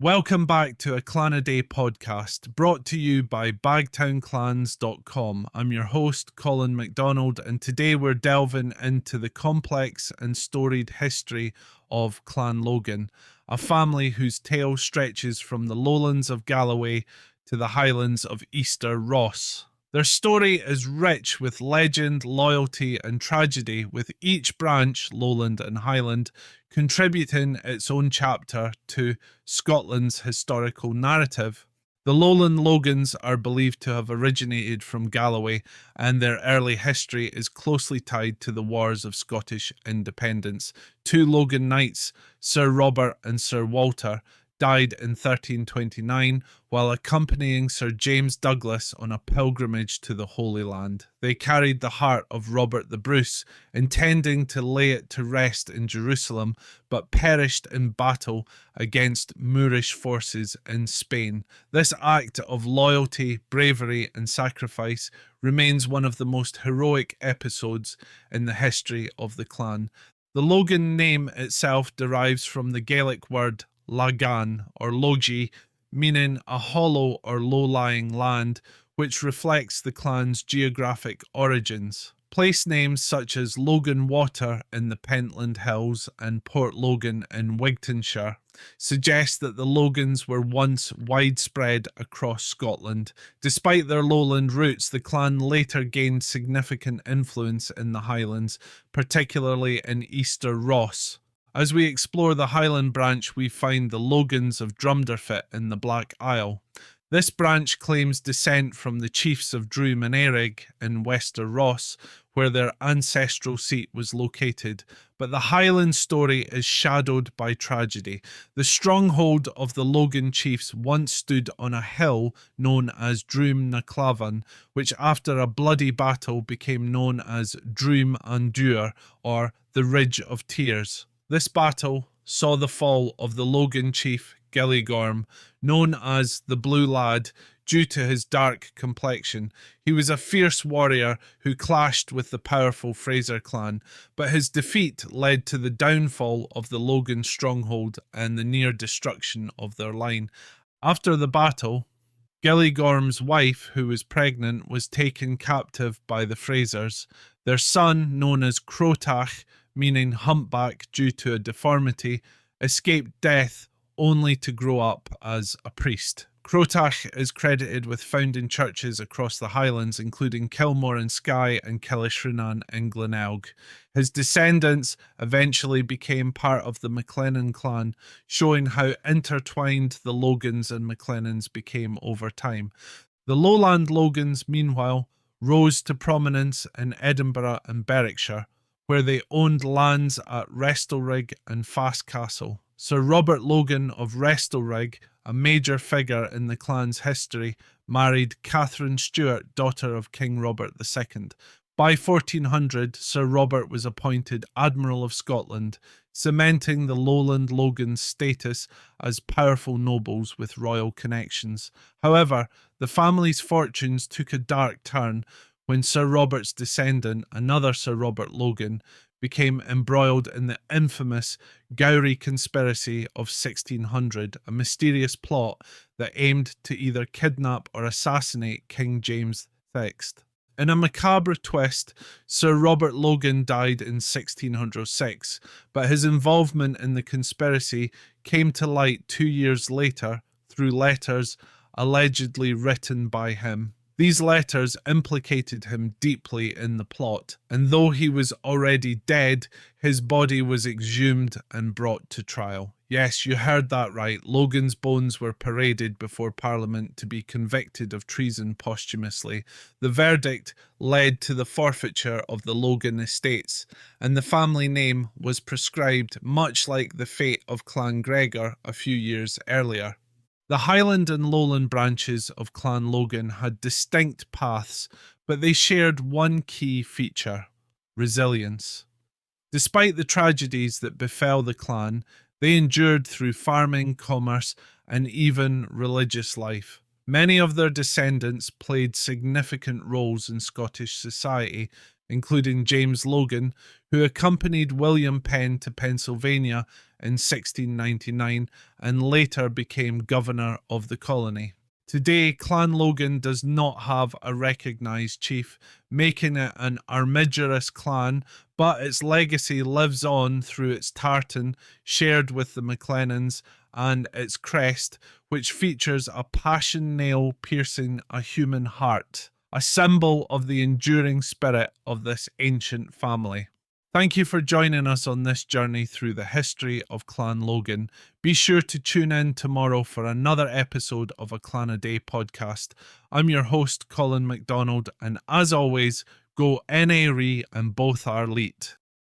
Welcome back to a Clan a Day podcast brought to you by bagtownclans.com. I'm your host, Colin MacDonald, and today we're delving into the complex and storied history of Clan Logan, a family whose tale stretches from the Lowlands of Galloway to the Highlands of Easter Ross. Their story is rich with legend, loyalty, and tragedy, with each branch, Lowland and Highland, contributing its own chapter to Scotland's historical narrative. The Lowland Logans are believed to have originated from Galloway, and their early history is closely tied to the Wars of Scottish Independence. Two Logan knights, Sir Robert and Sir Walter, died in 1329 while accompanying Sir James Douglas on a pilgrimage to the Holy Land. They carried the heart of Robert the Bruce, intending to lay it to rest in Jerusalem, but perished in battle against Moorish forces in Spain. This act of loyalty, bravery, and sacrifice remains one of the most heroic episodes in the history of the clan. The Logan name itself derives from the Gaelic word Lagan or Logie, meaning a hollow or low-lying land, which reflects the clan's geographic origins. Place names such as Logan Water in the Pentland Hills and Port Logan in Wigtonshire suggest that the Logans were once widespread across Scotland. Despite their lowland roots, the clan later gained significant influence in the Highlands, particularly in Easter Ross. As we explore the Highland branch, we find the Logans of Druim-an-deur in the Black Isle. This branch claims descent from the chiefs of Druim-an-deur in Wester Ross, where their ancestral seat was located. But the Highland story is shadowed by tragedy. The stronghold of the Logan chiefs once stood on a hill known as Druim-an-deur, which after a bloody battle became known as Druim-an-deur, or the Ridge of Tears. This battle saw the fall of the Logan chief Gilliegorm, known as the Blue Lad due to his dark complexion. He was a fierce warrior who clashed with the powerful Fraser clan, but his defeat led to the downfall of the Logan stronghold and the near destruction of their line. After the battle, Gilliegorm's wife, who was pregnant, was taken captive by the Frasers. Their son, known as Crotach, meaning humpback due to a deformity, escaped death only to grow up as a priest. Crotach is credited with founding churches across the Highlands, including Kilmore in Skye and Killishrinan in Glenelg. His descendants eventually became part of the MacLennan clan, showing how intertwined the Logans and MacLennans became over time. The Lowland Logans, meanwhile, rose to prominence in Edinburgh and Berwickshire, where they owned lands at Restalrig and Fastcastle. Sir Robert Logan of Restalrig, a major figure in the clan's history, married Catherine Stewart, daughter of King Robert II. By 1400, Sir Robert was appointed Admiral of Scotland, cementing the Lowland Logans' status as powerful nobles with royal connections. However, the family's fortunes took a dark turn when Sir Robert's descendant, another Sir Robert Logan, became embroiled in the infamous Gowrie Conspiracy of 1600, a mysterious plot that aimed to either kidnap or assassinate King James VI. In a macabre twist, Sir Robert Logan died in 1606, but his involvement in the conspiracy came to light 2 years later through letters allegedly written by him. These letters implicated him deeply in the plot, and though he was already dead, his body was exhumed and brought to trial. Yes, you heard that right. Logan's bones were paraded before Parliament to be convicted of treason posthumously. The verdict led to the forfeiture of the Logan estates, and the family name was prescribed, much like the fate of Clan Gregor a few years earlier. The Highland and Lowland branches of Clan Logan had distinct paths, but they shared one key feature: resilience. Despite the tragedies that befell the clan, they endured through farming, commerce, and even religious life. Many of their descendants played significant roles in Scottish society, including James Logan, who accompanied William Penn to Pennsylvania in 1699 and later became governor of the colony. Today, Clan Logan does not have a recognised chief, making it an armigerous clan, but its legacy lives on through its tartan, shared with the MacLennans, and its crest, which features a passion nail piercing a human heart, a symbol of the enduring spirit of this ancient family. Thank you for joining us on this journey through the history of Clan Logan. Be sure to tune in tomorrow for another episode of a Clan a Day podcast. I'm your host, Colin MacDonald, and as always, go NARE and both are leet.